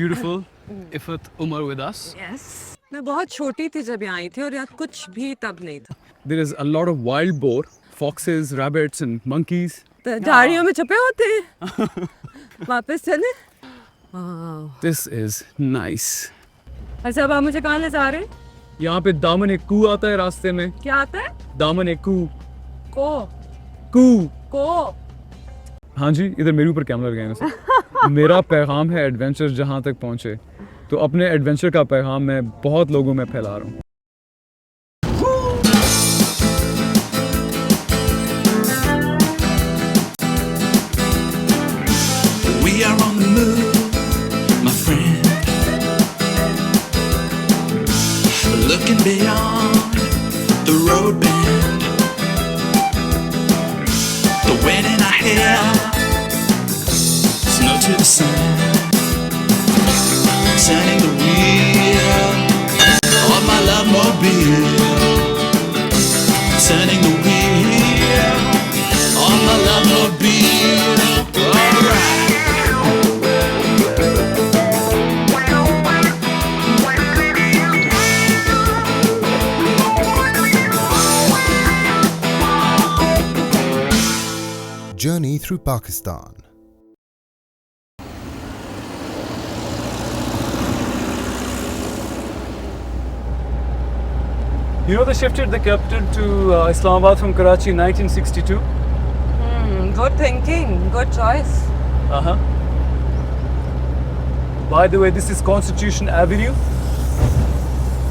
beautiful Ifat Umar with us. Yes. मैं बहुत छोटी थी जब यहाँ आई थी और यहाँ कुछ भी तब नहीं था. There is a lot of wild boar, foxes, rabbits and monkeys. तो झाड़ियों में छुपे होते हैं. वापस चले. This is nice. अच्छा अब आप मुझे कहाँ ले जा रहे हैं? यहाँ पे दामन एक कू आता है रास्ते में. क्या आता है? दामन एक कू. को. हाँ जी, इधर मेरे ऊपर कैमरा लगाए ना. मेरा पैगाम है एडवेंचर जहाँ तक पहुँचे. तो अपने एडवेंचर का पैगाम मैं बहुत लोगों में फैला रहा हूँ. We are on the move, my friend. Looking beyond the road bend. The wind in our hair, snow to the sun. Turning the wheel on my love mobile. Turning the wheel on my love mobile. Alright. Journey through Pakistan. You know they shifted the capital to Islamabad from Karachi in 1962? Good thinking. Good choice. Uh-huh. By the way, this is Constitution Avenue.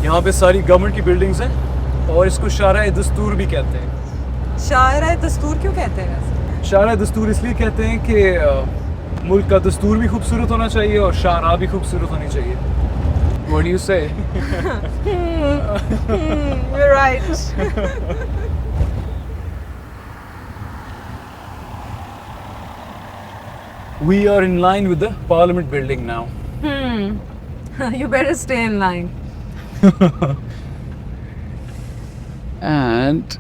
यहाँ पे सारी government की buildings हैं और इसको शाहराह दस्तूर भी कहते हैं. शायरा दस्तूर क्यों कहते हैं वैसे? शाहराह दस्तूर इसलिए कहते हैं कि मुल्क का दस्तूर भी खूबसूरत होना चाहिए और शाहराह भी खूबसूरत होनी चाहिए. What do you say? You're right. We are in line with the Parliament building now. You better stay in line. And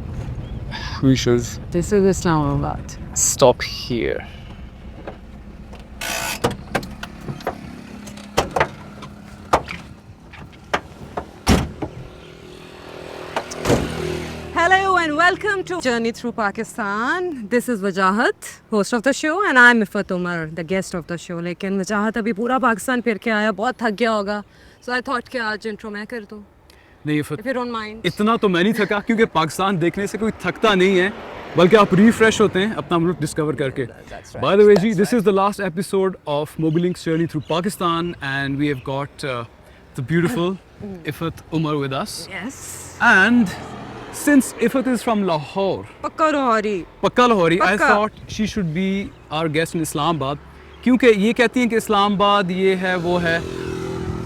we should This is Islamabad. stop here. Hello and welcome to Journey Through Pakistan. This is Wajahat, host of the show, and I'm Ifat Umar, the guest of the show. लेकिन वजाहत अभी पूरा पाकिस्तान फिर के आया, बहुत थक गया होगा. So I thought कि आज इंट्रो मैं कर दूँ. नहीं If you don't mind. इतना तो मैं नहीं थका क्योंकि पाकिस्तान देखने से कोई थकता नहीं है बल्कि आप रिफ्रेश होते हैं अपना मुल्क डिस्कवर करके. By the way ji, this is the last episode of Mobilink's journey through Pakistan and we have got the beautiful Ifat Umar with us. Yes. And since Ifat is from Lahore, पक्का Lahori. Pakka Lahori, I Pakka. thought she should be our guest in Islamabad क्योंकि ये कहती हैं कि इस्लामाबाद ये है वो है.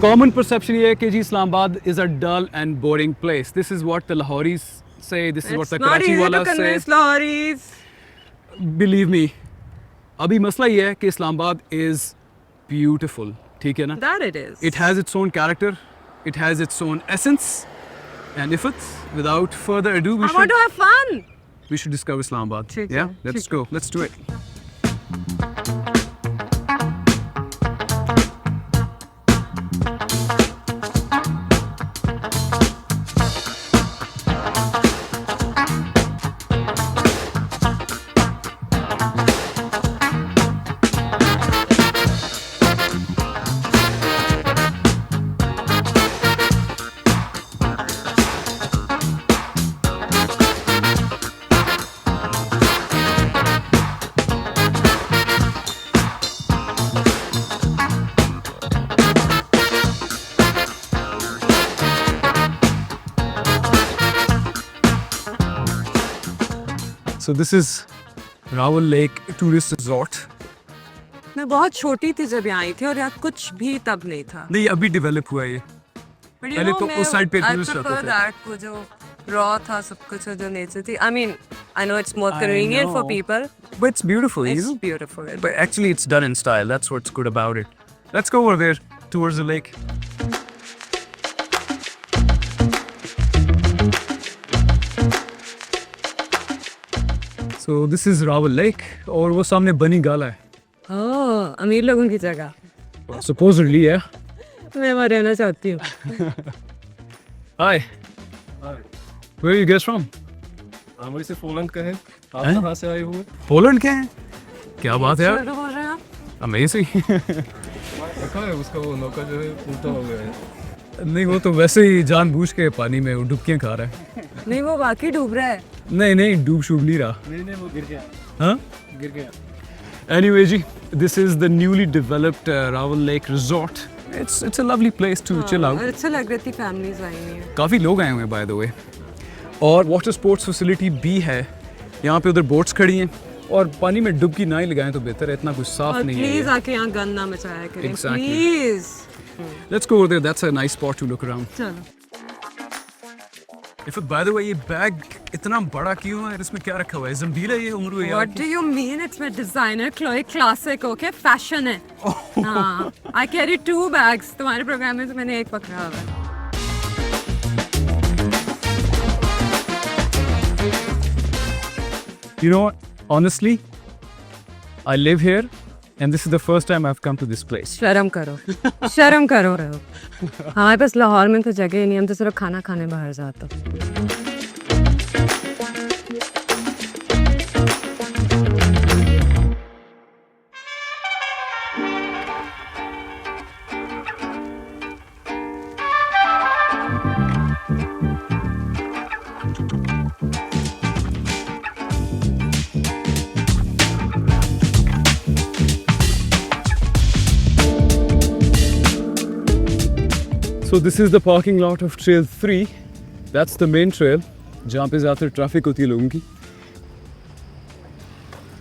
Common perception ये है कि जी Islamabad is a dull and boring place. This is what the Lahoris say. This is what the It's not Karachi easy to walas say. convince Lahoris. Believe me, अभी मसला ये है कि इस्लामाबाद is beautiful. ठीक है ना? That it is. It has its own character. It has its own essence. And if it's without further ado, I want to have fun. we should discover Islamabad. ठीक है, Yeah, let's ठीक go. Let's do it. So this is Rawal Lake Tourist Resort. मैं बहुत छोटी थी जब यहाँ आई थी और यहाँ कुछ भी तब नहीं था. नहीं अभी डेवलप हुआ है ये. But you पहले know, तो मैं- उस side पे I tourist prefer रहते थे. that, वो जो raw था सब कुछ जो नेचर थी. I mean, I know it's more I convenient for know. people. But it's beautiful, It's isn't it? beautiful. But actually it's done in style. That's what's good about it. Let's go over there towards the lake. So this is Rawal Lake और वो सामने बनी गाला है. Oh, अमीर लोगों की जगह. Supposedly, yeah. मैं वहाँ रहना चाहती हूँ. Hi. Where are you guys from? हम वैसे पोलैंड का है. आप हैं? कहाँ से आए हुए? पोलैंड के हैं? क्या बात है यार? क्या बोल रहे हैं आप? Amazing. देखा है उसका वो नौका जो है उल्टा हो गया है. नहीं वो तो वैसे ही जानबूझ के पानी में डुबकियां खा रहा है. नहीं वो वाकई डूब रहा है. नहीं डूब शूब नहीं रहा. नहीं वो गिर गया. हाँ? गिर गया. Anyway ji, this is the newly developed Raval Lake Resort. It's a lovely place to chill out. और अच्छा लग रही थी फैमिलीज आई हुई हैं. काफ़ी लोग आए हुए हैं बाय द वे. और वाटर स्पोर्ट्स फैसिलिटी भी है. यहाँ पे उधर बोट्स खड़ी हैं और पानी में डुबकी ना ही लगाएं तो बेहतर है. इतना कुछ साफ और नहीं प्लीज है. आके यहाँ गंदा मचाया करें. Exactly. Please. Let's go over there. That's a nice spot to look around. चलो. If by the way ये बैग इतना बड़ा क्यों है? इसमें क्या रखा हुआ है? जंबील है ये उम्र हुई What do you mean? It's my designer Chloe classic, okay? Fashion है. हाँ. I carry 2 bags. तुम्हारे प्रोग्राम में तो मैंने एक पकड़ा हुआ है. You know what? Honestly, I live here and this is the first time I've come to this place. शर्म करो. शर्म करो. हमारे पास लाहौर में तो जगह ही नहीं. हम तो सिर्फ खाना खाने बाहर जाते हैं. So this is the parking lot of Trail 3. That's the main trail जहाँ पे ज़्यादातर ट्रैफिक होती है लोगों की.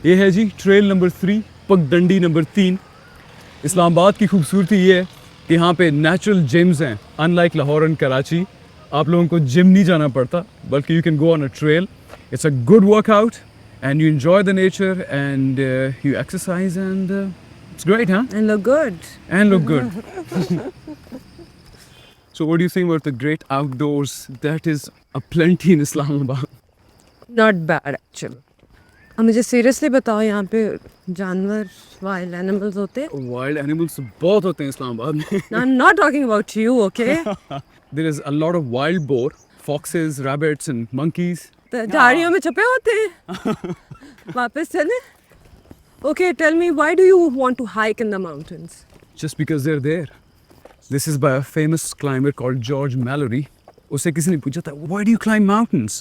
ये है जी ट्रेल नंबर 3, पगडंडी नंबर 3. इस्लामाबाद की खूबसूरती ये है कि यहाँ पे नेचुरल जिम्स हैं. अनलाइक लाहौर एंड कराची आप लोगों को जिम नहीं जाना पड़ता बल्कि you can go on a trail. It's a good workout and you enjoy the nature and you exercise and it's great हाँ And look good. and look good. So what do you think about the great outdoors that is aplenty in Islamabad? Not bad actually. अब मुझे seriously बताओ यहाँ पे जानवर wild animals होते हैं? Wild animals बहुत होते हैं इस्लामाबाद में. I'm not talking about you, okay? There is a lot of wild boar, foxes, rabbits and monkeys. तो झाड़ियों में छुपे होते हैं. वापस चले. Okay, tell me why do you want to hike in the mountains? Just because they're there. This is by a famous climber called George Mallory. उससे किसी ने पूछा था, why do you climb mountains?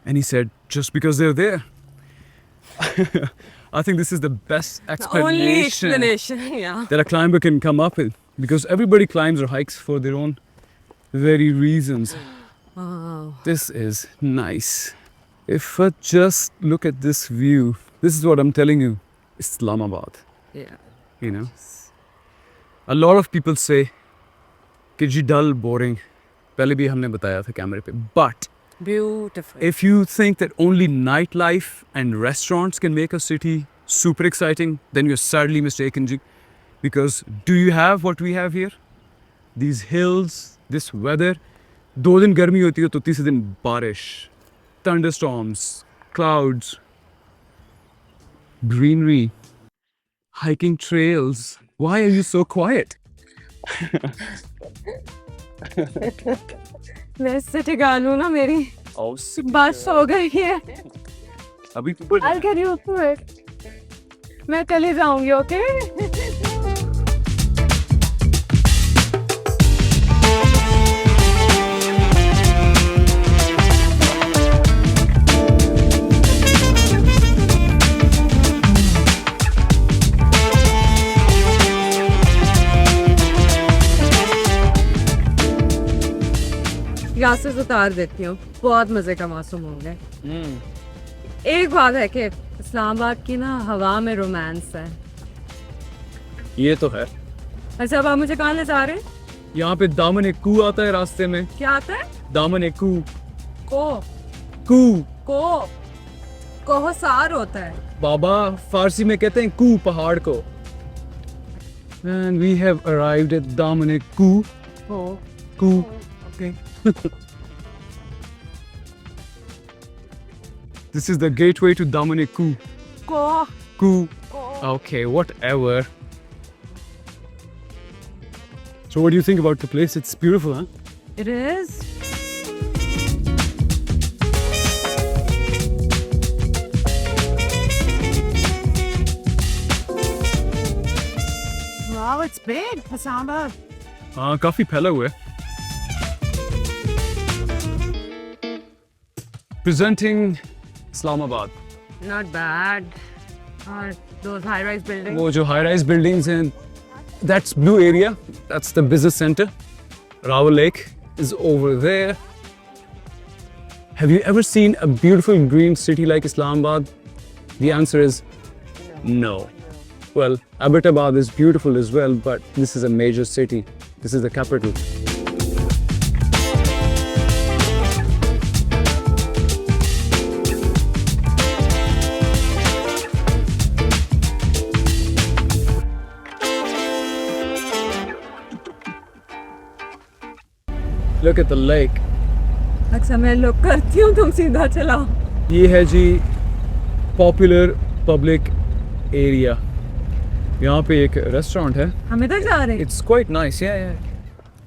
And he said, just because they're there. I think this is the best Only explanation explanation, yeah. that a climber can come up with. Because everybody climbs or hikes for their own very reasons. Wow. This is nice. If I just look at this view, this is what I'm telling you, Islamabad, Yeah. you know. A lot of people say कि जी dull, boring. पहले भी हमने बताया था कैमरे पे. But Beautiful. if you think that only nightlife and restaurants can make a city super exciting, then you're sadly mistaken, ji. Because do you have what we have here? These hills, this weather. 2 दिन गर्मी होती है तो तीसरे दिन बारिश, thunderstorms, clouds, greenery, hiking trails. Why are you so quiet? मैं इससे ठिका लूँ ना मेरी बस हो गई है. अभी I'll get you through it. मैं चली जाऊंगी, okay? ग्लासेस उतार देती हूँ. बहुत मजे का मौसम होंगे. एक बात है कि इस्लामाबाद की ना हवा में रोमांस है. ये तो है. अच्छा अब आप मुझे कहाँ ले जा रहे हैं? यहाँ पे दामन एक कू आता है रास्ते में. क्या आता है? दामन एक कू. को कू को कोहसार होता है. बाबा फारसी में कहते हैं कू पहाड़ को. And we have arrived at दामन एक कू. Koo. Okay. This is the gateway to Damane Koo. को Koo. Okay, whatever. So what do you think about the place? It's beautiful, huh? It is. Wow, it's big, Islamabad. हाँ काफी फैला हुआ है. Presenting Islamabad. Not bad. Those high-rise buildings. वो जो high-rise buildings हैं, that's blue area. That's the business center. Rawal Lake is over there. Have you ever seen a beautiful green city like Islamabad? The answer is no. Well, Abbottabad is beautiful as well, but this is a major city. This is the capital. Look at the lake. अक्सर मैं लोग करती हूँ, तुम सीधा चलाओ. ये है जी पॉपुलर पब्लिक एरिया. यहाँ पे एक रेस्टोरेंट है. हम इधर जा रहे हैं. It's quite nice, yeah.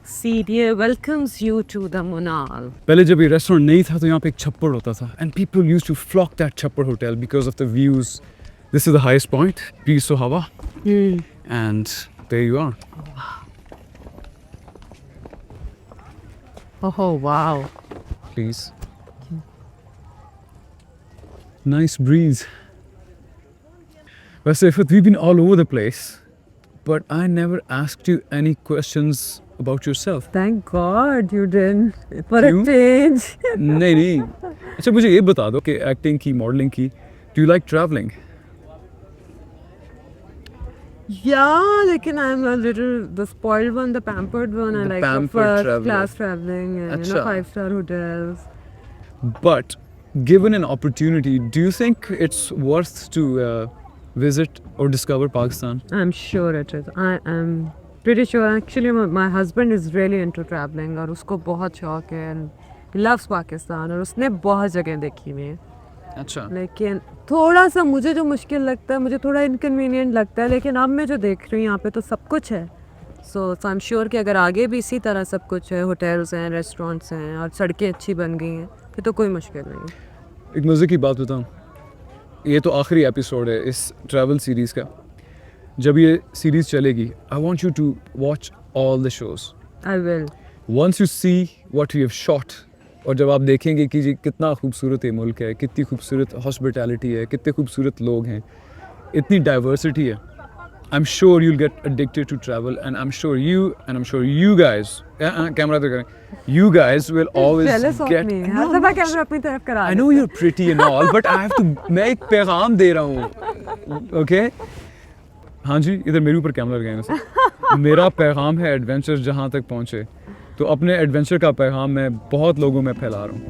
CDA welcomes you to the Munal. पहले जब ये रेस्टोरेंट नहीं था तो यहाँ पे एक छप्पर होता था. And people used to flock that छप्पर hotel because of the views. This is the highest point, Peer Sohawa. And there you are. Oh wow. Please. Nice breeze. Well, Saifat, we've been all over the place, but I never asked you any questions about yourself. Thank God you didn't. For a क्यों? change. नहीं. अच्छा मुझे ये बता दो कि acting की, modelling की, do you like traveling? Yeah, लेकिन I'm a little the spoiled one, the pampered one. I The like the pampered first traveler. class traveling and अच्छा. 5-star hotels. But given an opportunity, do you think it's worth to visit or discover Pakistan? I'm sure it is. I am pretty sure. Actually, my husband is really into traveling और उसको बहुत शौक है and he loves Pakistan और उसने बहुत जगह देखी हुई है. अच्छा. लेकिन थोड़ा सा मुझे जो मुश्किल लगता है, मुझे थोड़ा इनकन्वीनियंट लगता है, लेकिन अब मैं जो देख रही हूँ यहाँ पे तो सब कुछ है. सो आई एम श्योर कि अगर आगे भी इसी तरह सब कुछ है, होटल्स हैं, रेस्टोरेंट्स हैं और सड़कें अच्छी बन गई हैं, फिर तो कोई मुश्किल नहीं है. एक मज़े की बात बताऊँ. ये तो आखिरी एपिसोड है इस ट्रैवल सीरीज़ का. जब ये सीरीज़ चलेगी, I want you to watch all the shows. I will. Once you see what we have shot, और जब आप देखेंगे कि जी कितना खूबसूरत ये मुल्क है, कितनी खूबसूरत हॉस्पिटैलिटी है, कितने खूबसूरत लोग हैं, इतनी डाइवर्सिटी है, I'm sure you'll get addicted to travel, and I'm sure you guys, camera तो करें, you guys will always Jealous of get. me. हर दफा कैमरा अपनी तरफ करा I know you're pretty and all, but I have to. मैं एक पैगाम दे रहा हूँ, okay? हाँ जी, इधर मेरे ऊपर कैमरा लगाएं वैसे. मेरा पैगाम है एडवेंचर जहाँ तक पहुँचे. तो अपने एडवेंचर का पैगाम मैं बहुत लोगों में फैला रहा हूँ.